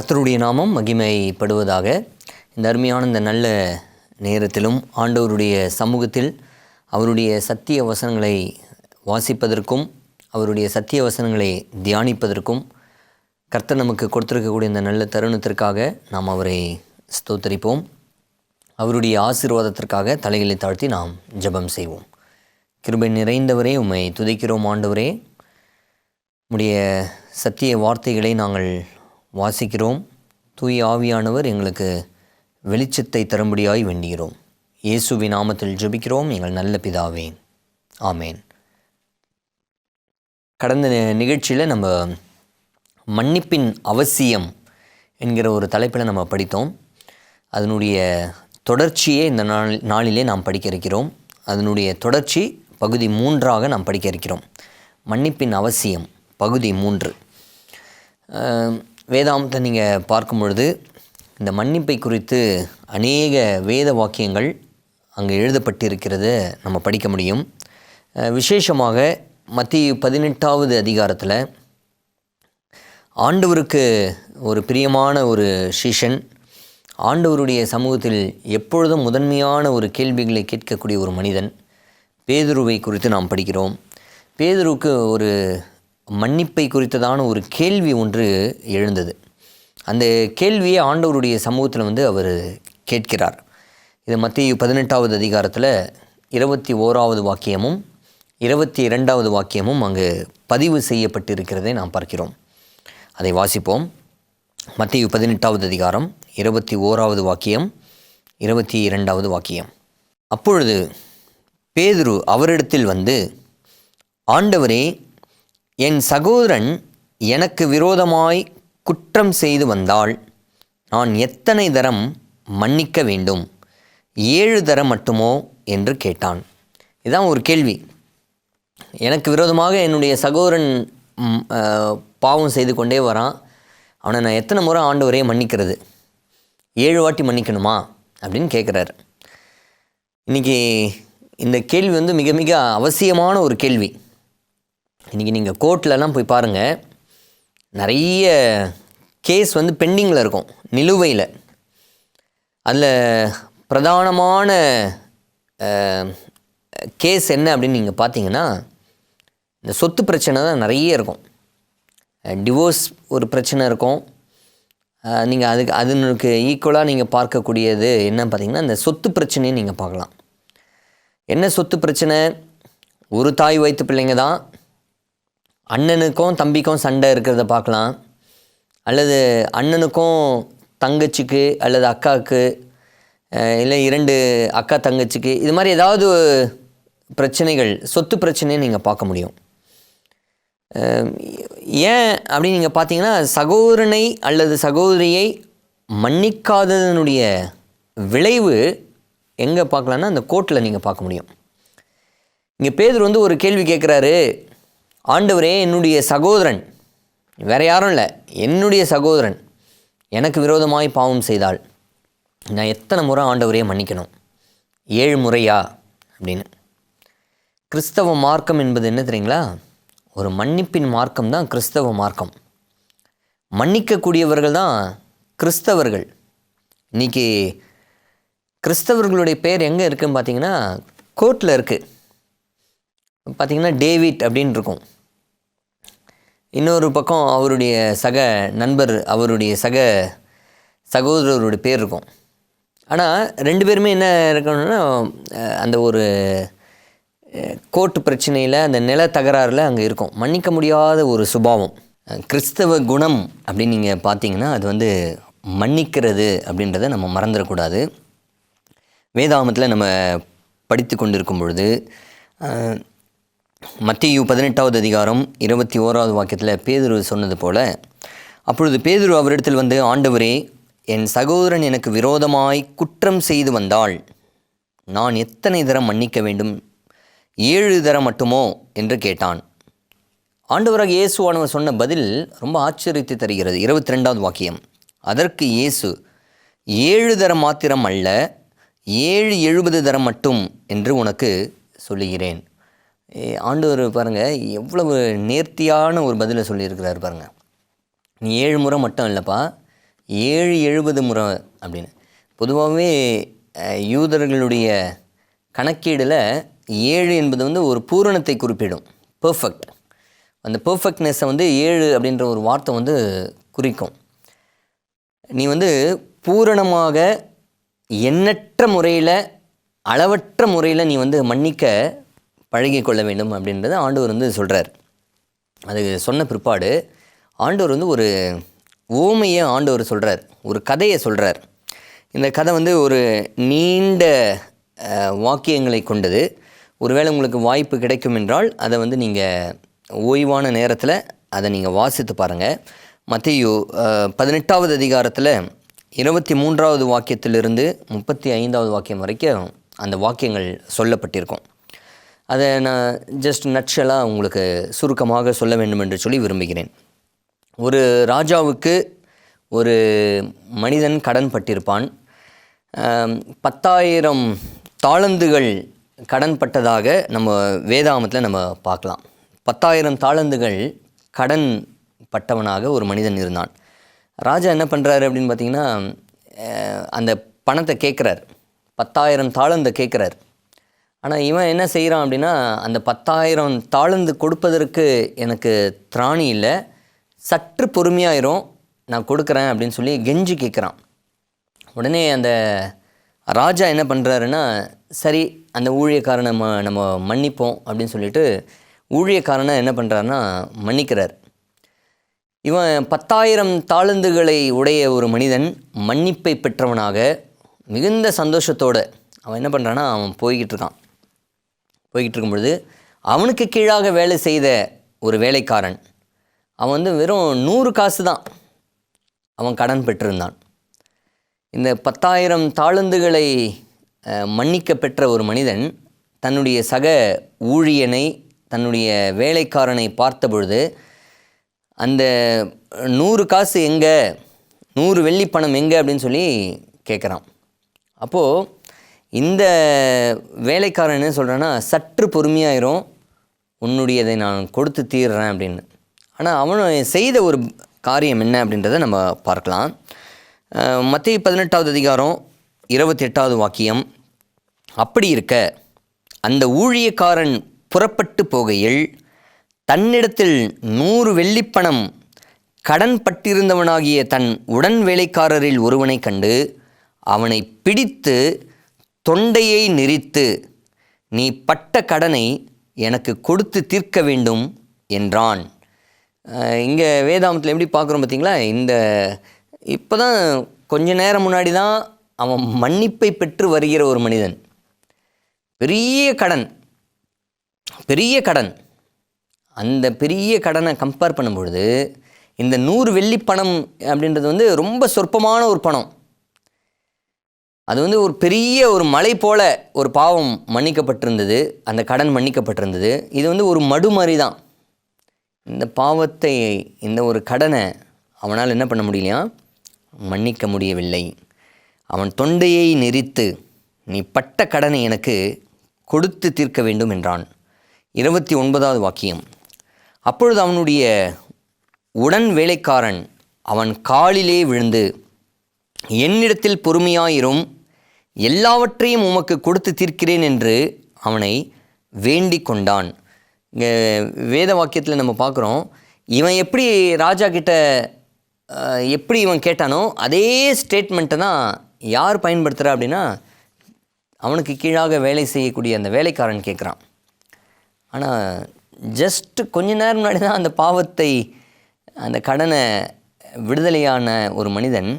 கர்த்தருடைய நாமம் மகிமைப்படுவதாக. இந்த அருமையான இந்த நல்ல நேரத்திலும் ஆண்டவருடைய சமூகத்தில் அவருடைய சத்திய வசனங்களை வாசிப்பதற்கும் அவருடைய சத்திய வசனங்களை தியானிப்பதற்கும் கர்த்தர் நமக்கு கொடுத்திருக்கக்கூடிய இந்த நல்ல தருணத்திற்காக நாம் அவரை ஸ்தோத்தரிப்போம். அவருடைய ஆசீர்வாதத்திற்காக தலைகளை தாழ்த்தி நாம் ஜெபம் செய்வோம். கிருபை நிறைந்தவரே, உம்மை துதிக்கிறோம் ஆண்டவரே. உம்முடைய சத்திய வார்த்தைகளை நாங்கள் வாசிக்கிறோம். தூய ஆவியானவர் எங்களுக்கு வெளிச்சத்தை தரும்படியாய் வேண்டுகிறோம். இயேசுவின் நாமத்தில் ஜெபிக்கிறோம் எங்கள் நல்ல பிதாவே, ஆமேன். கடந்த நிகழ்ச்சியில் நம்ம மன்னிப்பின் அவசியம் என்கிற ஒரு தலைப்பில் நம்ம படித்தோம். அதனுடைய தொடர்ச்சியே இந்த நாளிலே நாம் படிக்க இருக்கிறோம். அதனுடைய தொடர்ச்சி பகுதி 3ஆக நாம் படிக்க இருக்கிறோம். மன்னிப்பின் அவசியம் பகுதி 3. வேதாந்தத்தை நீங்கள் பார்க்கும் பொழுது இந்த மன்னிப்பை குறித்து அநேக வேத வாக்கியங்கள் அங்கே எழுதப்பட்டிருக்கிறத நம்ம படிக்க முடியும். விசேஷமாக மத்தேயு 18வது அதிகாரத்தில் ஆண்டவருக்கு ஒரு பிரியமான ஒரு சீஷன், ஆண்டவருடைய சமூகத்தில் எப்பொழுதும் முதன்மையான ஒரு கேள்விகளை கேட்கக்கூடிய ஒரு மனிதன் பேதுருவை குறித்து நாம் படிக்கிறோம். பேதுருவுக்கு ஒரு மன்னிப்பை குறித்ததான ஒரு கேள்வி ஒன்று எழுந்தது. அந்த கேள்வியை ஆண்டவருடைய சமூகத்தில் அவர் கேட்கிறார். இது மத்தேயு 18வது அதிகாரத்தில் 21வது வாக்கியமும் 22வது வாக்கியமும் அங்கு பதிவு செய்யப்பட்டிருக்கிறதை நாம் பார்க்கிறோம். அதை வாசிப்போம். மத்தேயு 18வது அதிகாரம் 21வது வாக்கியம் 22வது வாக்கியம். அப்பொழுது பேதுரு அவரிடத்தில் வந்து, ஆண்டவரே, என் சகோதரன் எனக்கு விரோதமாய் குற்றம் செய்து வந்தால் நான் எத்தனை தரம் மன்னிக்க வேண்டும்? 7 தரம் மட்டுமோ என்று கேட்டான். இதுதான் ஒரு கேள்வி. எனக்கு விரோதமாக என்னுடைய சகோதரன் பாவம் செய்து கொண்டே வரான். அவனை நான் எத்தனை முறை ஆண்டவரே மன்னிக்கிறது? 7 வாட்டி மன்னிக்கணுமா அப்படின்னு கேட்குறாரு. இன்றைக்கி இந்த கேள்வி மிக மிக அவசியமான ஒரு கேள்வி. இன்றைக்கி நீங்கள் கோர்ட்லலாம் போய் பாருங்கள், நிறைய கேஸ் பெண்டிங்கில் இருக்கும், நிலுவையில். அதில் பிரதானமான கேஸ் என்ன அப்படின்னு நீங்கள் பார்த்தீங்கன்னா, இந்த சொத்து பிரச்சனை தான் நிறைய இருக்கும். டிவோர்ஸ் ஒரு பிரச்சனை இருக்கும். நீங்கள் அதுக்கு ஈக்குவலாக நீங்கள் பார்க்கக்கூடியது என்ன பார்த்தீங்கன்னா, இந்த சொத்து பிரச்சனையை நீங்கள் பார்க்கலாம். என்ன சொத்து பிரச்சனை? ஒரு தாய் வயிற்று பிள்ளைங்க தான், அண்ணனுக்கும் தம்பிக்கும் சண்டை இருக்கிறத பார்க்கலாம். அல்லது அண்ணனுக்கும் தங்கச்சிக்கு அல்லது அக்காவுக்கு, இல்லை 2 அக்கா தங்கச்சிக்கு, இது மாதிரி ஏதாவது பிரச்சனைகள், சொத்து பிரச்சனையை நீங்கள் பார்க்க முடியும். ஏன் அப்படின்னு நீங்கள் பார்த்தீங்கன்னா, சகோதரனை அல்லது சகோதரியை மன்னிக்காததனுடைய விளைவு எங்கே பார்க்கலான்னா அந்த கோர்ட்டில் நீங்கள் பார்க்க முடியும். இங்கே பேதுரு ஒரு கேள்வி கேட்குறாரு. ஆண்டவரே, என்னுடைய சகோதரன், வேறு யாரும் இல்லை, என்னுடைய சகோதரன் எனக்கு விரோதமாய் பாவம் செய்தால் நான் எத்தனை முறை ஆண்டவரே மன்னிக்கணும்? 7 முறையா அப்படின்னு. கிறிஸ்தவ மார்க்கம் என்பது என்ன தெரியுங்களா? ஒரு மன்னிப்பின் மார்க்கம் தான் கிறிஸ்தவ மார்க்கம். மன்னிக்கக்கூடியவர்கள் தான் கிறிஸ்தவர்கள். இன்றைக்கி கிறிஸ்தவர்களுடைய பேர் எங்கே இருக்குதுன்னு பார்த்தீங்கன்னா, கோர்ட்டில் இருக்குது. பார்த்திங்கன்னா டேவிட் அப்படின்னு இருக்கும். இன்னொரு பக்கம் அவருடைய சக நண்பர், அவருடைய சகோதரருடைய பேர் இருக்கும். ஆனால் 2 பேருமே என்ன இருக்கணும்னா, அந்த ஒரு கோர்ட்டு பிரச்சனையில், அந்த நில தகராறில் அங்கே இருக்கும். மன்னிக்க முடியாத ஒரு சுபாவம். கிறிஸ்தவ குணம் அப்படின்னு நீங்கள் பார்த்தீங்கன்னா, அது மன்னிக்கிறது அப்படின்றத நம்ம மறந்துடக்கூடாது. வேதாகமத்தில் நம்ம படித்து கொண்டிருக்கும் பொழுது மத்தேயு 18வது அதிகாரம் 21வது வாக்கியத்தில் பேதுரு சொன்னது போல், அப்பொழுது பேதுரு அவரிடத்தில் வந்து, ஆண்டவரே, என் சகோதரன் எனக்கு விரோதமாய் குற்றம் செய்து வந்தால் நான் எத்தனை தரம் மன்னிக்க வேண்டும்? 7 தரம் மட்டுமோ என்று கேட்டான். ஆண்டவராக இயேசுவானவர் சொன்ன பதில் ரொம்ப ஆச்சரியத்தை தருகிறது. 22வது வாக்கியம். அதற்கு இயேசு, 7 தரம் மாத்திரம் அல்ல, 70 தரம் மட்டும் என்று உனக்கு சொல்லுகிறேன். ஆண்டவர் பாருங்கள் எவ்வளவு நேர்த்தியான ஒரு பதிலை சொல்லியிருக்கிறார் பாருங்கள். நீ 7 முறை மட்டும் இல்லைப்பா, 70 முறை அப்படின்னு. பொதுவாகவே யூதர்களுடைய கணக்கீடில் 7 என்பது வந்து ஒரு பூரணத்தை குறிப்பிடும், பெர்ஃபெக்ட். அந்த பெர்ஃபெக்ட்னஸை வந்து 7 அப்படின்ற ஒரு வார்த்தை வந்து குறிக்கும். நீ வந்து பூரணமாக எண்ணற்ற முறையில், அளவற்ற முறையில் நீ வந்து மன்னிக்க பழகிக்கொள்ள வேண்டும் அப்படின்றத ஆண்டவர் வந்து சொல்கிறார். அது சொன்ன பிற்பாடு ஆண்டவர் வந்து ஒரு ஓமையை ஆண்டவர் சொல்கிறார், ஒரு கதையை சொல்கிறார். இந்த கதை வந்து ஒரு நீண்ட வாக்கியங்களை கொண்டது. ஒருவேளை உங்களுக்கு வாய்ப்பு கிடைக்கும் என்றால் அதை வந்து நீங்கள் ஓய்வான நேரத்தில் அதை நீங்கள் வாசித்து பாருங்கள். மத்தேயு 18வது அதிகாரத்தில் 23வது வாக்கியத்திலிருந்து 35வது வாக்கியம் வரைக்கும் அந்த வாக்கியங்கள் சொல்லப்பட்டிருக்கும். அதை நான் ஜஸ்ட் நட்ஷலாக உங்களுக்கு சுருக்கமாக சொல்ல வேண்டும் என்று சொல்லி விரும்புகிறேன். ஒரு ராஜாவுக்கு ஒரு மனிதன் கடன் பட்டிருப்பான். 10,000 தாளந்துகள் கடன் பட்டதாக நம்ம வேதாகமத்தில் நம்ம பார்க்கலாம். 10,000 தாளந்துகள் கடன் பட்டவனாக ஒரு மனிதன் இருந்தான். ராஜா என்ன பண்ணுறாரு அப்படின்னு பார்த்தீங்கன்னா, அந்த பணத்தை கேட்குறார், 10,000 தாளந்தை கேட்குறார். ஆனால் இவன் என்ன செய்கிறான் அப்படின்னா, அந்த 10,000 தாளந்து கொடுப்பதற்கு எனக்கு திராணி இல்லை, சற்று பொறுமையாயிரும், நான் கொடுக்குறேன் அப்படின்னு சொல்லி கெஞ்சி கேட்குறான். உடனே அந்த ராஜா என்ன பண்ணுறாருன்னா, சரி அந்த ஊழியக்காரனை நம்ம மன்னிப்போம் அப்படின்னு சொல்லிட்டு ஊழியக்காரனை என்ன பண்ணுறாருன்னா மன்னிக்கிறார். இவன் 10,000 தாளந்துகளை உடைய ஒரு மனிதன் மன்னிப்பை பெற்றவனாக மிகுந்த சந்தோஷத்தோடு அவன் என்ன பண்ணுறான்னா, அவன் போய்கிட்டு இருக்கும் பொழுது அவனுக்கு கீழாக வேலை செய்த ஒரு வேலைக்காரன், அவன் வந்து வெறும் 100 காசு தான் அவன் கடன் பெற்றிருந்தான். இந்த 10,000 தாளந்துகளை மன்னிக்க பெற்ற ஒரு மனிதன் தன்னுடைய சக ஊழியனை, தன்னுடைய வேலைக்காரனை பார்த்த பொழுது அந்த 100 காசு எங்கே, 100 வெள்ளி பணம் எங்கே அப்படின்னு சொல்லி கேட்குறான். அப்போது இந்த வேலைக்காரன் என்ன சொல்கிறான்னா, சற்று பொறுமையாயிரும், உன்னுடையதை நான் கொடுத்து தீர்றேன் அப்படின்னு. ஆனால் அவன் செய்த ஒரு காரியம் என்ன அப்படின்றத நம்ம பார்க்கலாம். மத்தேயு 18வது அதிகாரம் 28வது வாக்கியம். அப்படி இருக்க அந்த ஊழியக்காரன் புறப்பட்டு போகையில் தன்னிடத்தில் 100 வெள்ளிப்பணம் கடன் பட்டிருந்தவனாகிய தன் உடன் வேலைக்காரரில் ஒருவனை கண்டு அவனை பிடித்து தொண்டையை நெரித்து, நீ பட்ட கடனை எனக்கு கொடுத்து தீர்க்க வேண்டும் என்றான். இங்கே வேதாகமத்தில் எப்படி பார்க்குறோம் பார்த்தீங்களா? இப்போ தான் கொஞ்ச நேரம் முன்னாடி தான் அவன் மன்னிப்பை பெற்று வருகிற ஒரு மனிதன், பெரிய கடன். அந்த பெரிய கடனை கம்பேர் பண்ணும்பொழுது இந்த 100 வெள்ளி பணம் அப்படின்றது வந்து ரொம்ப சொற்பமான ஒரு பணம். அது வந்து ஒரு பெரிய ஒரு மலை போல ஒரு பாவம் மன்னிக்கப்பட்டிருந்தது, அந்த கடன் மன்னிக்கப்பட்டிருந்தது. இது வந்து ஒரு மடுமறி தான். இந்த பாவத்தை, இந்த ஒரு கடனை அவனால் என்ன பண்ண முடியலையா, மன்னிக்க முடியவில்லை. அவன் தொண்டையை நெரித்து, நீ பட்ட கடனை எனக்கு கொடுத்து தீர்க்க வேண்டும் என்றான். 29வது வாக்கியம். அப்பொழுது அவனுடைய உடன் வேலைக்காரன் அவன் காலிலே விழுந்து, என்னிடத்தில் பொறுமையாயிரும், எல்லாவற்றையும் உமக்கு கொடுத்து தீர்க்கிறேன் என்று அவனை வேண்டிக் கொண்டான். இங்கே வேத வாக்கியத்தில் நம்ம பார்க்குறோம், இவன் எப்படி ராஜா கிட்ட எப்படி இவன் கேட்டானோ அதே ஸ்டேட்மெண்ட்டை தான் யார் பயன்படுத்துகிறா அப்படின்னா, அவனுக்கு கீழாக வேலை செய்யக்கூடிய அந்த வேலைக்காரன் கேட்குறான். ஆனால் ஜஸ்ட் கொஞ்ச நேரம் முன்னாடி தான் அந்த பாவத்தை, அந்த கடனை விடுதலையான ஒரு மனிதன்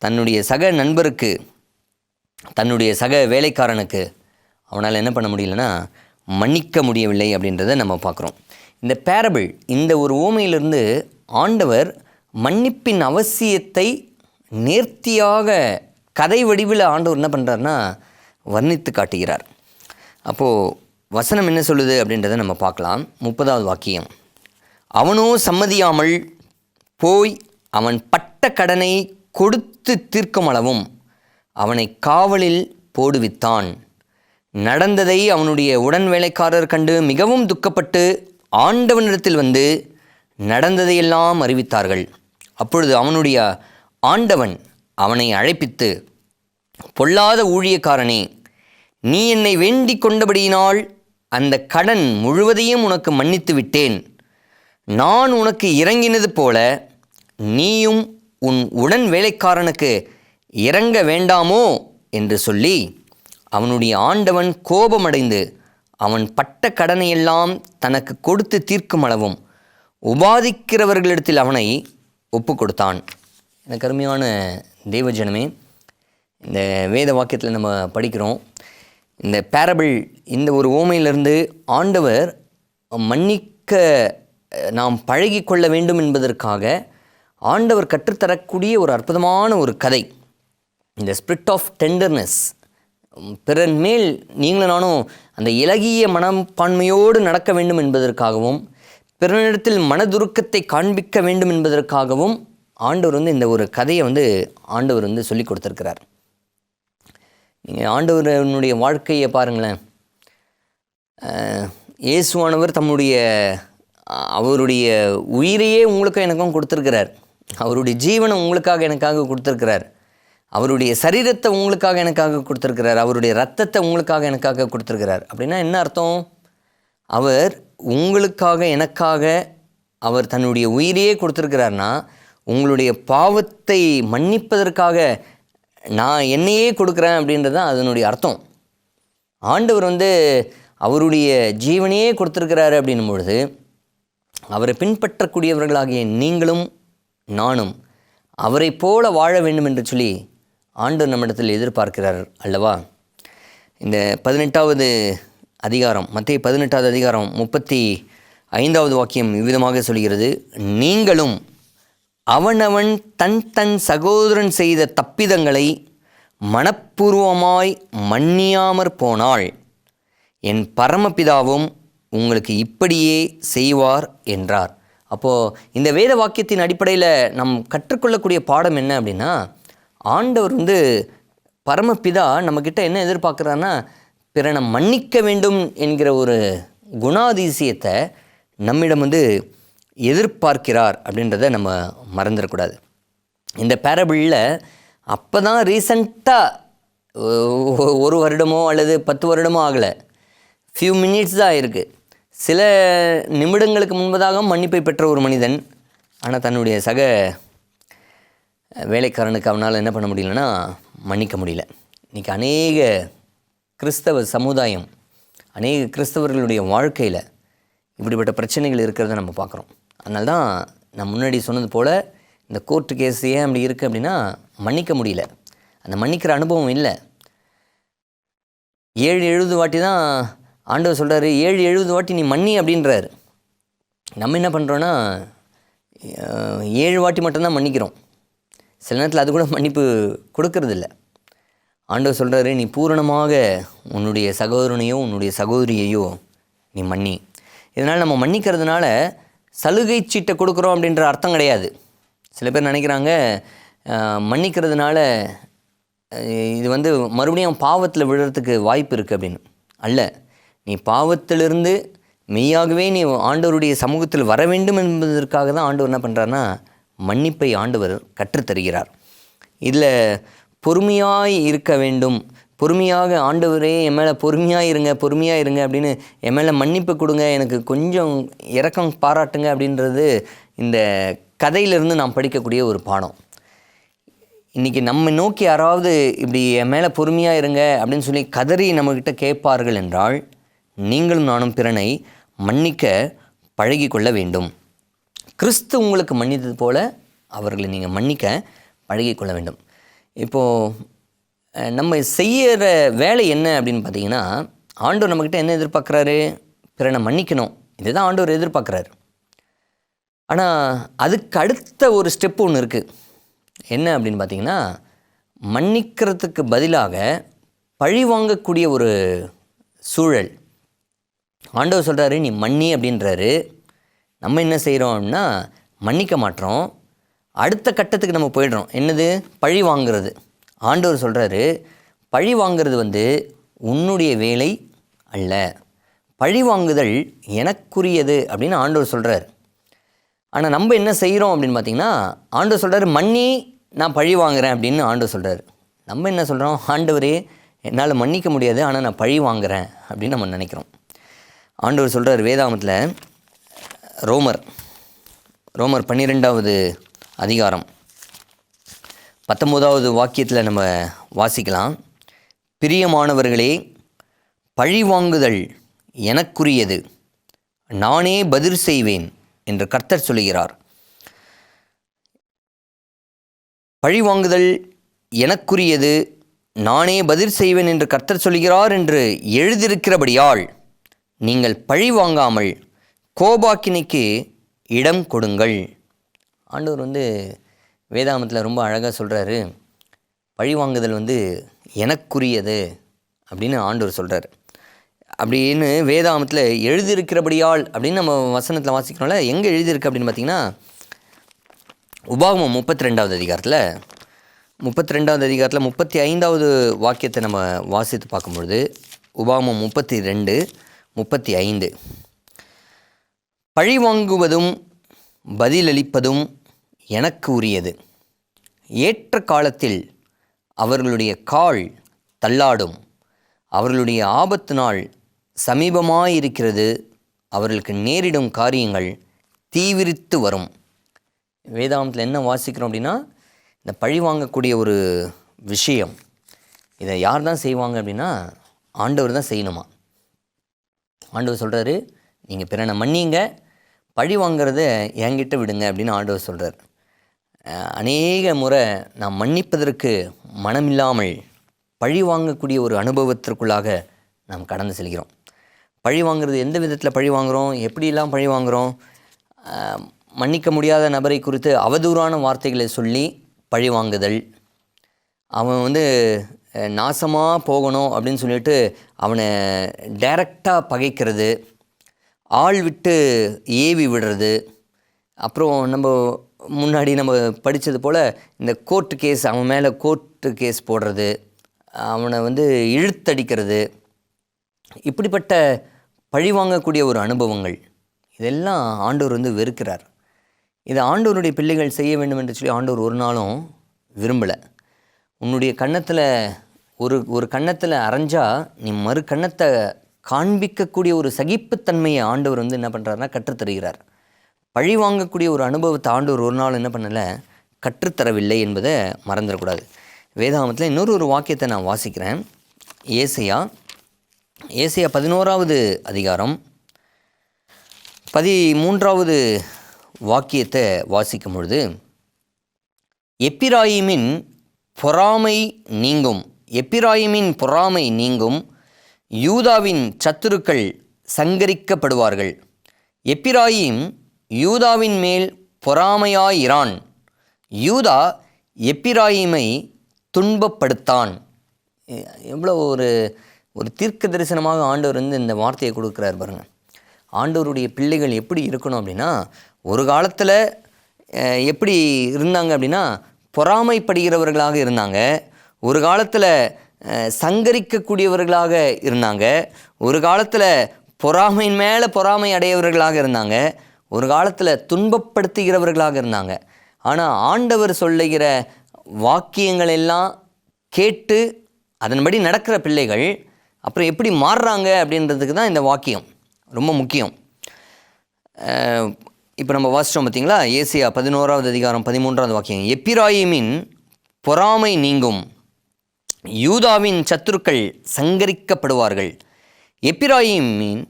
தன்னுடைய சக நண்பருக்கு, தன்னுடைய சக வேலைக்காரனுக்கு அவனால் என்ன பண்ண முடியலன்னா மன்னிக்க முடியவில்லை அப்படின்றத நம்ம பார்க்குறோம். இந்த பேரபிள், இந்த ஒரு ஓமையிலிருந்து ஆண்டவர் மன்னிப்பின் அவசியத்தை நேர்த்தியாக கதை வடிவில் ஆண்டவர் என்ன பண்ணுறாருன்னா வர்ணித்து காட்டுகிறார். அப்போது வசனம் என்ன சொல்லுது அப்படின்றத நம்ம பார்க்கலாம். 30வது வாக்கியம். அவனோ சம்மதியாமல் போய் அவன் பட்ட கடனை கொடுத்து தீர்க்கும் அளவும் அவனை காவலில் போடுவித்தான். நடந்ததை அவனுடைய உடன் வேலைக்காரர் கண்டு மிகவும் துக்கப்பட்டு ஆண்டவனிடத்தில் வந்து நடந்ததையெல்லாம் அறிவித்தார்கள். அப்பொழுது அவனுடைய ஆண்டவன் அவனை அழைப்பித்து, பொல்லாத ஊழியக்காரனே, நீ என்னை வேண்டிக் கொண்டபடியினால் அந்த கடன் முழுவதையும் உனக்கு மன்னித்து விட்டேன். நான் உனக்கு இறங்கினது போல நீயும் உன் உடன் வேலைக்காரனுக்கு இறங்க வேண்டாமோ என்று சொல்லி அவனுடைய ஆண்டவன் கோபமடைந்து அவன் பட்ட கடனையெல்லாம் தனக்கு கொடுத்து தீர்க்கும் அளவும் உபாதிக்கிறவர்களிடத்தில் அவனை ஒப்பு கொடுத்தான். எனக்கு அருமையான தெய்வஜனமே, இந்த வேத வாக்கியத்தில் நம்ம படிக்கிறோம், இந்த பேரபிள், இந்த ஒரு ஓமையிலிருந்து ஆண்டவர் மன்னிக்க நாம் பழகி கொள்ள வேண்டும் என்பதற்காக ஆண்டவர் கற்றுத்தரக்கூடிய ஒரு அற்புதமான ஒரு கதை. இந்த ஸ்பிரிட் ஆஃப் டெண்டர்னஸ், பிறன் மேல் நீங்களும் நானும் அந்த இலகிய மனப்பான்மையோடு நடக்க வேண்டும் என்பதற்காகவும் பிறனிடத்தில் மனதுருக்கத்தை காண்பிக்க வேண்டும் என்பதற்காகவும் ஆண்டவர் இந்த ஒரு கதையை ஆண்டவர் சொல்லி கொடுத்துருக்கிறார். நீங்கள் ஆண்டவரனுடைய வாழ்க்கையை பாருங்களேன். இயேசுவானவர் அவருடைய உயிரையே உங்களுக்கும் எனக்கும் கொடுத்துருக்கிறார். அவருடைய ஜீவனை உங்களுக்காக எனக்காக கொடுத்துருக்கிறார். அவருடைய சரீரத்தை உங்களுக்காக எனக்காக கொடுத்துருக்கிறார். அவருடைய இரத்தத்தை உங்களுக்காக எனக்காக கொடுத்துருக்கிறார். அப்படின்னா என்ன அர்த்தம்? அவர் உங்களுக்காக எனக்காக அவர் தன்னுடைய உயிரையே கொடுத்துருக்கிறார்னா, உங்களுடைய பாவத்தை மன்னிப்பதற்காக நான் என்னையே கொடுக்குறேன் அப்படின்றது தான் அதனுடைய அர்த்தம். ஆண்டவர் அவருடைய ஜீவனையே கொடுத்துருக்கிறாரு அப்படின்னும் பொழுது அவரை பின்பற்றக்கூடியவர்களாகிய நீங்களும் நானும் அவரை போல வாழ வேண்டும் என்று சொல்லி ஆண்டவர் நம்மிடத்தில் எதிர்பார்க்கிறார் அல்லவா? இந்த 18வது அதிகாரம், மத்தேயு 18வது அதிகாரம் 35வது வாக்கியம் இவ்விதமாக சொல்கிறது, நீங்களும் அவனவன் தன் தன் சகோதரன் செய்த தப்பிதங்களை மனப்பூர்வமாய் மன்னியாமற் போனால் என் பரமபிதாவும் உங்களுக்கு இப்படியே செய்வார் என்றார். அப்போது இந்த வேத வாக்கியத்தின் அடிப்படையில் நாம் கற்றுக்கொள்ளக்கூடிய பாடம் என்ன அப்படின்னா, ஆண்டவர் பரமபிதா நம்மக்கிட்ட என்ன எதிர்பார்க்குறாருன்னா, பிறனை மன்னிக்க வேண்டும் என்கிற ஒரு குணாதிசயத்தை நம்மிடம் எதிர்பார்க்கிறார் அப்படின்றத நம்ம மறந்துடக்கூடாது. இந்த பேரபிளில் அப்போ தான் ரீசண்டாக 1 வருடமோ அல்லது 10 வருடமோ ஆகலை, ஃபியூ மினிட்ஸ் தான் இருக்குது. சில நிமிடங்களுக்கு முன்பதாக மன்னிப்பை பெற்ற ஒரு மனிதன், ஆனால் தன்னுடைய சக வேலைக்காரனுக்கு அவனால் என்ன பண்ண முடியலன்னா மன்னிக்க முடியல. இன்றைக்கி அநேக கிறிஸ்தவ சமுதாயம், அநேக கிறிஸ்தவர்களுடைய வாழ்க்கையில் இப்படிப்பட்ட பிரச்சனைகள் இருக்கிறத நம்ம பார்க்குறோம். அதனால தான் நான் முன்னாடி சொன்னது போல் இந்த கோர்ட்டு கேஸ் ஏன் அப்படி இருக்குது அப்படின்னா, மன்னிக்க முடியல, அந்த மன்னிக்கிற அனுபவம் இல்லை. 7-70 வாட்டி தான் ஆண்டவர் சொல்கிறாரு, 7-70 வாட்டி நீ மன்னி அப்படின்றாரு. நம்ம என்ன பண்ணுறோன்னா 7 வாட்டி மட்டும்தான் மன்னிக்கிறோம். சில நேரத்தில் அது கூட மன்னிப்பு கொடுக்கறதில்ல. ஆண்டவர் சொல்கிறாரு, நீ பூரணமாக உன்னுடைய சகோதரனையோ உன்னுடைய சகோதரியையோ நீ மன்னி. இதனால் நம்ம மன்னிக்கிறதுனால சலுகை சீட்டை கொடுக்குறோம் அப்படின்ற அர்த்தம் கிடையாது. சில பேர் நினைக்கிறாங்க மன்னிக்கிறதுனால இது மறுபடியும் பாவத்தில் விழுறதுக்கு வாய்ப்பு இருக்குது அப்படின்னு. அல்ல, நீ பாவத்திலிருந்து மெய்யாகவே நீ ஆண்டவருடைய சமூகத்தில் வர வேண்டும் என்பதற்காக தான் ஆண்டவர் என்ன பண்ணுறாருன்னா மன்னிப்பை ஆண்டவர் கற்றுத்தருகிறார். இதில் பொறுமையாய் இருக்க வேண்டும், பொறுமையாக ஆண்டவரே என் மேலே பொறுமையாக இருங்க அப்படின்னு என் மேலே மன்னிப்பு கொடுங்க, எனக்கு கொஞ்சம் இரக்கம் பாராட்டுங்க அப்படின்றது இந்த கதையிலிருந்து நாம் படிக்கக்கூடிய ஒரு பாடம். இன்றைக்கி நம்ம நோக்கி யாராவது இப்படி என் மேலே பொறுமையாக இருங்க அப்படின்னு சொல்லி கதறி நம்மக்கிட்ட கேட்பார்கள் என்றால், நீங்களும் நானும் பிறனை மன்னிக்க பழகி கொள்ள வேண்டும். கிறிஸ்து உங்களுக்கு மன்னித்தது போல அவர்களை நீங்கள் மன்னிக்க பழகி கொள்ள வேண்டும். இப்போது நம்ம செய்கிற வேலை என்ன அப்படின்னு பார்த்தீங்கன்னா, ஆண்டவர் நம்மக்கிட்ட என்ன எதிர்பார்க்குறாரு? பிறனை மன்னிக்கணும், இதுதான் ஆண்டவர் எதிர்பார்க்குறாரு. ஆனால் அதுக்கு அடுத்த ஒரு ஸ்டெப்பு ஒன்று இருக்குது. என்ன அப்படின்னு பார்த்தீங்கன்னா, மன்னிக்கிறதுக்கு பதிலாக பழி வாங்கக்கூடிய ஒரு சூழல். ஆண்டவர் சொல்கிறாரு நீ மன்னி அப்படின்றாரு. நம்ம என்ன செய்கிறோம் அப்படின்னா மன்னிக்க மாட்டோம், அடுத்த கட்டத்துக்கு நம்ம போயிடுறோம். என்னது? பழி வாங்கிறது. ஆண்டவர் சொல்கிறாரு பழி வாங்கிறது உன்னுடைய வேலை அல்ல, பழி வாங்குதல் எனக்குரியது அப்படின்னு ஆண்டவர் சொல்கிறார். ஆனால் நம்ம என்ன செய்கிறோம் அப்படின்னு பார்த்தீங்கன்னா, ஆண்டவர் சொல்கிறாரு மன்னி, நான் பழி வாங்குறேன் அப்படின்னு ஆண்டவர் சொல்கிறார். நம்ம என்ன சொல்கிறோம், ஆண்டவரே என்னால் மன்னிக்க முடியாது, ஆனால் நான் பழி வாங்குறேன் அப்படின்னு நம்ம நினைக்கிறோம். ஆண்டவர் சொல்கிறார் வேதாகமத்தில், ரோமர் 12வது அதிகாரம் 19வது வாக்கியத்தில் நம்ம வாசிக்கலாம். பிரியமானவர்களே, பழி வாங்குதல் எனக்குரியது, நானே பதில் செய்வேன் என்று கர்த்தர் சொல்கிறார். பழி வாங்குதல் எனக்குரியது, நானே பதில் செய்வேன் என்று கர்த்தர் சொல்கிறார் என்று எழுதியிருக்கிறபடியால் நீங்கள் பழி வாங்காமல் கோபாக்கினைக்கு இடம் கொடுங்கள். ஆண்டவர் வேதாகமத்தில் ரொம்ப அழகாக சொல்கிறாரு, பழி வாங்குதல் எனக்குரியது அப்படின்னு ஆண்டவர் சொல்கிறார். அப்படின்னு வேதாகமத்தில் எழுதியிருக்கிறபடியால் அப்படின்னு நம்ம வசனத்தில் வாசிக்கிறோம்ல, எங்கே எழுதியிருக்கு அப்படின்னு பார்த்திங்கன்னா, உபாகமம் 32வது அதிகாரத்தில் 35வது வாக்கியத்தை நம்ம வாசித்து பார்க்கும்பொழுது, உபாகமம் 32:35, பழி வாங்குவதும் பதிலளிப்பதும் எனக்கு உரியது, ஏற்ற காலத்தில் அவர்களுடைய கால் தள்ளாடும், அவர்களுடைய ஆபத்து நாள் சமீபமாயிருக்கிறது, அவர்களுக்கு நேரிடும் காரியங்கள் தீவிரித்து வரும். வேதாகமத்தில் என்ன வாசிக்கிறோம் அப்படின்னா, இந்த பழி வாங்கக்கூடிய ஒரு விஷயம், இதை யார் தான் செய்வாங்க அப்படின்னா ஆண்டவர் தான் செய்யணுமா. ஆண்டவர் சொல்கிறாரு, நீங்கள் பிறனை மன்னிங்க, பழி வாங்கிறத என்கிட்ட விடுங்க அப்படின்னு ஆண்டவர் சொல்கிறார். அநேக முறை நாம் மன்னிப்பதற்கு மனமில்லாமல் பழி வாங்கக்கூடிய ஒரு அனுபவத்திற்குள்ளாக நாம் கடந்து செல்கிறோம். பழி வாங்கிறது எந்த விதத்தில் பழி வாங்குகிறோம், எப்படியெல்லாம் பழி வாங்குகிறோம்? மன்னிக்க முடியாத நபரை குறித்து அவதூறான வார்த்தைகளை சொல்லி பழி வாங்குதல், அவன் நாசமாக போகணும் அப்படின்னு சொல்லிட்டு அவனை டைரக்டாக பகைக்கிறது, ஆள் விட்டு ஏவி விடுறது, அப்புறம் நம்ம முன்னாடி நம்ம படித்தது போல் இந்த கோர்ட்டு கேஸ், அவன் மேலே கோர்ட்டு கேஸ் போடுறது, அவனை இழுத்தடிக்கிறது, இப்படிப்பட்ட பழி வாங்கக்கூடிய ஒரு அனுபவங்கள், இதெல்லாம் ஆண்டவர் வெறுக்கிறார். இதை ஆண்டவருடைய பிள்ளைகள் செய்ய வேண்டும் என்று சொல்லி ஆண்டவர் ஒரு நாளும் விரும்பலை. உன்னுடைய கன்னத்தில் ஒரு கன்னத்தில் அரைஞ்சா நீ மறு கன்னத்தை காண்பிக்கக்கூடிய ஒரு சகிப்புத்தன்மையை ஆண்டவர் என்ன பண்ணுறாருனா கற்றுத்தருகிறார். பழி வாங்கக்கூடிய ஒரு அனுபவத்தை ஆண்டவர் ஒரு நாள் என்ன பண்ணலை, கற்றுத்தரவில்லை என்பதை மறந்துடக்கூடாது. வேதாகமத்தில் இன்னொரு வாக்கியத்தை நான் வாசிக்கிறேன். ஏசாயா 11வது அதிகாரம் 13வது வாக்கியத்தை வாசிக்கும் பொழுது, எப்பிராயிமின் பொறாமை நீங்கும், யூதாவின் சத்துருக்கள் சங்கரிக்கப்படுவார்கள். எப்பிராயிம் யூதாவின் மேல் பொறாமையாயிரான், யூதா எப்பிராயிமை துன்பப்படுத்தான். எவ்வளோ ஒரு தீர்க்க தரிசனமாக ஆண்டவர் இந்த வார்த்தையை கொடுக்குறார் பாருங்கள். ஆண்டவருடைய பிள்ளைகள் எப்படி இருக்கணும் அப்படின்னா, ஒரு காலத்தில் எப்படி இருந்தாங்க அப்படின்னா பொறாமைப்படுகிறவர்களாக இருந்தாங்க, ஒரு காலத்தில் சங்கரிக்கக்கூடியவர்களாக இருந்தாங்க, ஒரு காலத்தில் பொறாமையின் மேலே பொறாமை அடையவர்களாக இருந்தாங்க, ஒரு காலத்தில் துன்பப்படுத்துகிறவர்களாக இருந்தாங்க. ஆனால் ஆண்டவர் சொல்லுகிற வாக்கியங்கள் எல்லாம் கேட்டு அதன்படி நடக்கிற பிள்ளைகள் அப்புறம் எப்படி மாறுறாங்க அப்படின்றதுக்கு தான் இந்த வாக்கியம் ரொம்ப முக்கியம். இப்போ நம்ம வாசித்தோம் பார்த்தீங்களா, ஏசாயா 11வது அதிகாரம் 13வது வாக்கியம், எப்பிராயிமின் பொறாமை நீங்கும், யூதாவின் சத்துருக்கள் சங்கரிக்கப்படுவார்கள். எப்பிராயிமின்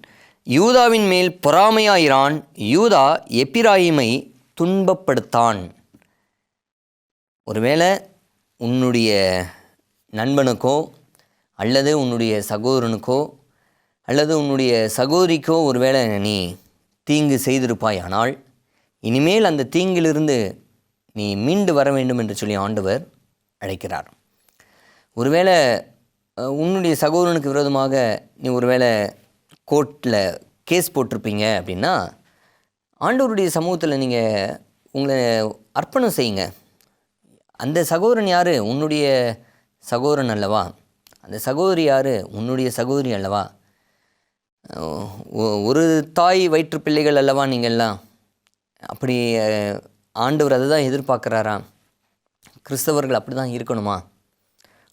யூதாவின் மேல் பொறாமையாயிரான், யூதா எப்பிராயிமை துன்பப்படுத்தான். ஒருவேளை உன்னுடைய நண்பனுக்கோ அல்லது உன்னுடைய சகோதரனுக்கோ அல்லது உன்னுடைய சகோதரிக்கோ ஒருவேளை நீ தீங்கு செய்திருப்பாயானால், இனிமேல் அந்த தீங்கிலிருந்து நீ மீண்டு வர வேண்டும் என்று சொல்லி ஆண்டவர் அழைக்கிறார். ஒருவேளை உன்னுடைய சகோதரனுக்கு விரோதமாக நீ ஒருவேளை கோர்ட்டில் கேஸ் போட்டிருப்பீங்க அப்படின்னா, ஆண்டவருடைய சமூகத்தில் நீங்கள் உங்களை அர்ப்பணம் செய்யுங்க. அந்த சகோதரன் யார்? உன்னுடைய சகோதரன் அல்லவா? அந்த சகோதரி யார்? உன்னுடைய சகோதரி அல்லவா? ஒரு தாய் வயிற்று பிள்ளைகள் அல்லவா நீங்கள்லாம்? அப்படி ஆண்டவர் அதை தான் எதிர்பார்க்குறாராம். கிறிஸ்தவர்கள் அப்படி தான் இருக்கணுமா?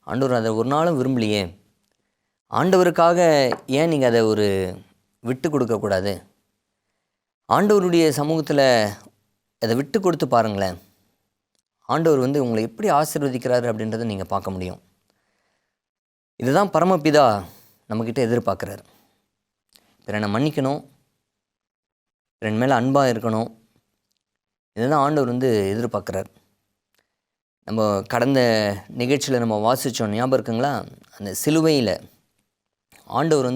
ஆண்டவர் அதை ஒரு நாளும் விரும்பலையே. ஆண்டவருக்காக ஏன் நீங்கள் அதை ஒரு விட்டு கொடுக்கக்கூடாது? ஆண்டவருடைய சமூகத்தில் அதை விட்டு கொடுத்து பாருங்களேன். ஆண்டவர் உங்களை எப்படி ஆசீர்வதிக்கிறாரு அப்படின்றத நீங்கள் பார்க்க முடியும். இதுதான் பரமபிதா நம்மக்கிட்ட எதிர்பார்க்குறாரு. பிறனை மன்னிக்கணும், பிறன் மேலே அன்பாக இருக்கணும். இதுதான் ஆண்டவர் எதிர்பார்க்குறார். நம்ம கடந்த நிகழ்ச்சியில் நம்ம வாசித்தோம், ஞாபகம் இருக்குங்களா? அந்த சிலுவையில் ஆண்டவர்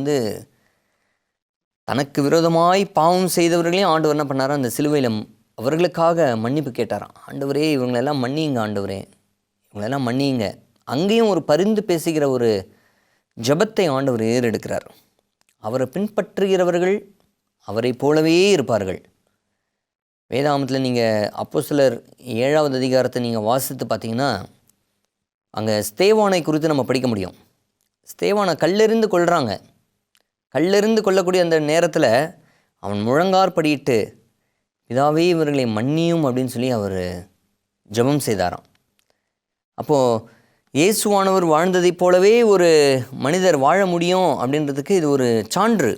தனக்கு விரோதமாய் பாவம் செய்தவர்களையும் ஆண்டவர் என்ன பண்ணாரோ, அந்த சிலுவையில் அவர்களுக்காக மன்னிப்பு கேட்டாராம். ஆண்டவரே, இவங்களெல்லாம் மன்னியுங்க, ஆண்டவரே இவங்களெல்லாம் மன்னியுங்க. அங்கேயும் ஒரு பரிந்து பேசுகிற ஒரு ஜெபத்தை ஆண்டவர் ஏறெடுக்கிறார். அவரை பின்பற்றுகிறவர்கள் அவரை போலவே இருப்பார்கள். வேதாகமத்தில் நீங்கள் அப்போஸ்தலர் 7வது அதிகாரத்தை நீங்கள் வாசித்து பார்த்தீங்கன்னா, அங்கே ஸ்தேவானை குறித்து நம்ம படிக்க முடியும். ஸ்தேவானை கல்லெறிந்து கொள்கிறாங்க. கல்லெறிந்து கொள்ளக்கூடிய அந்த நேரத்தில் அவன் முழங்கார் படியிட்டு, பிதாவே இவர்களை மன்னியும் அப்படின்னு சொல்லி அவர் ஜெபம் செய்தாராம். அப்போது இயேசுவானவர் வாழ்ந்ததைப் போலவே ஒரு மனிதர் வாழ முடியும் அப்படின்றதுக்கு இது ஒரு சான்று.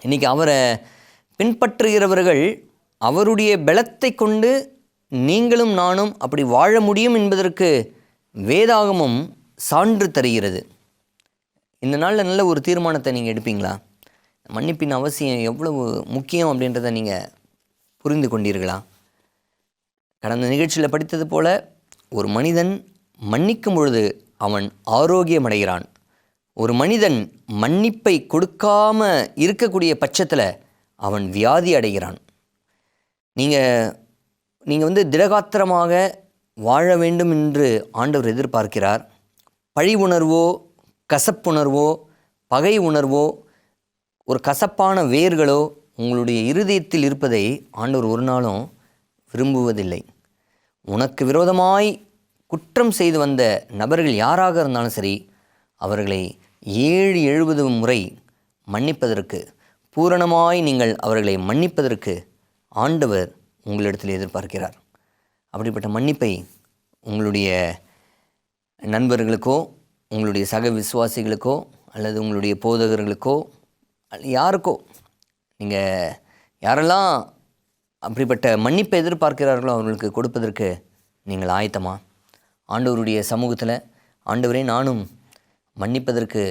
இன்றைக்கி அவரை பின்பற்றுகிறவர்கள் அவருடைய பலத்தை கொண்டு நீங்களும் நானும் அப்படி வாழ முடியும் என்பதற்கு வேதாகமம் சான்று தருகிறது. இந்த நாளில் நல்ல ஒரு தீர்மானத்தை நீங்கள் எடுப்பீங்களா? மன்னிப்பின் அவசியம் எவ்வளவு முக்கியம் அப்படின்றத நீங்கள் புரிந்து கொண்டீர்களா? கடந்த நிகழ்ச்சியில் படித்தது போல, ஒரு மனிதன் மன்னிக்கும் பொழுது அவன் ஆரோக்கியமடைகிறான். ஒரு மனிதன் மன்னிப்பை கொடுக்காம இருக்கக்கூடிய பட்சத்தில் அவன் வியாதி அடைகிறான். நீங்கள் திடகாத்திரமாக வாழ வேண்டும் என்று ஆண்டவர் எதிர்பார்க்கிறார். பழி உணர்வோ, கசப்புணர்வோ, பகை உணர்வோ, ஒரு கசப்பான வேர்களோ உங்களுடைய இருதயத்தில் இருப்பதை ஆண்டவர் ஒரு நாளும் விரும்புவதில்லை. உனக்கு விரோதமாய் குற்றம் செய்து வந்த நபர்கள் யாராக இருந்தாலும் சரி, அவர்களை 7-70 முறை மன்னிப்பதற்கு, பூரணமாய் நீங்கள் அவர்களை மன்னிப்பதற்கு ஆண்டவர் உங்களிடத்தில் எதிர்பார்க்கிறார். அப்படிப்பட்ட மன்னிப்பை உங்களுடைய நண்பர்களுக்கோ, உங்களுடைய சக விசுவாசிகளுக்கோ, அல்லது உங்களுடைய போதகர்களுக்கோ, யாருக்கோ, நீங்கள் யாரெல்லாம் அப்படிப்பட்ட மன்னிப்பை எதிர்பார்க்கிறார்களோ அவர்களுக்கு கொடுப்பதற்கு நீங்கள் ஆயத்தமா? ஆண்டவருடைய சமூகத்தில், ஆண்டவரே, நானும் மன்னிப்பதற்கு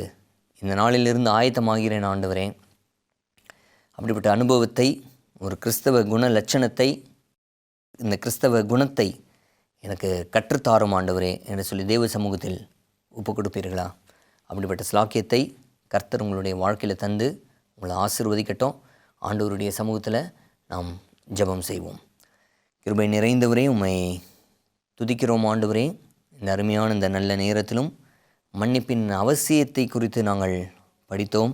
இந்த நாளிலிருந்து ஆயத்தமாகிறேன் ஆண்டவரே. அப்படிப்பட்ட அனுபவத்தை, ஒரு கிறிஸ்தவ குண லட்சணத்தை, இந்த கிறிஸ்தவ குணத்தை எனக்கு கற்றுத்தாரும் ஆண்டவரே என்று சொல்லி தேவ சமூகத்தில் ஒப்பு கொடுப்பீர்களா? அப்படிப்பட்ட ஸ்லாக்கியத்தை கர்த்தர் உங்களுடைய வாழ்க்கையில் தந்து உங்களை ஆசீர்வதிக்கட்டும். ஆண்டவருடைய சமூகத்தில் நாம் ஜெபம் செய்வோம். கிருபை நிறைந்தவரே, உம்மை துதிக்கிறோம் ஆண்டவரே. இந்த அருமையான இந்த நல்ல நேரத்திலும் மன்னிப்பின் அவசியத்தை குறித்து நாங்கள் படித்தோம்.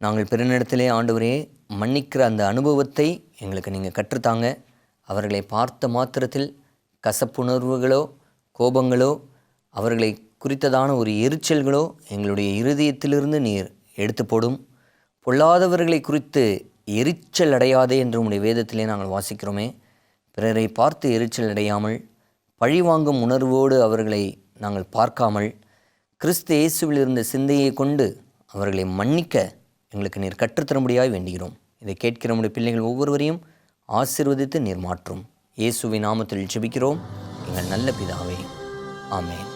நாங்கள் பிறனிடத்திலே ஆண்டவரே மன்னிக்கிற அந்த அனுபவத்தை எங்களுக்கு நீங்கள் கற்றுத்தாங்க. அவர்களை பார்த்த மாத்திரத்தில் கசப்புணர்வுகளோ, கோபங்களோ, அவர்களை குறித்ததான ஒரு எரிச்சல்களோ எங்களுடைய இருதயத்திலிருந்து நீர் எடுத்து போடும். பொல்லாதவர்களை குறித்து எரிச்சல் அடையாதே என்று உம்முடைய வேதத்திலே நாங்கள் வாசிக்கிறோமே. பிறரை பார்த்து எரிச்சல் அடையாமல், பழிவாங்கும் உணர்வோடு அவர்களை நாங்கள் பார்க்காமல், கிறிஸ்து இயேசுவில் இருந்த சிந்தையை கொண்டு அவர்களை மன்னிக்க எங்களுக்கு நீர் கற்றுத்தரும்படியாய் வேண்டுகிறோம். இதை கேட்கிற நம்முடைய பிள்ளைகள் ஒவ்வொருவரையும் ஆசீர்வதித்து நீர் மாற்றும். இயேசுவின் நாமத்தில் ஜெபிக்கிறோம் எங்கள் நல்ல பிதாவே. ஆமென்.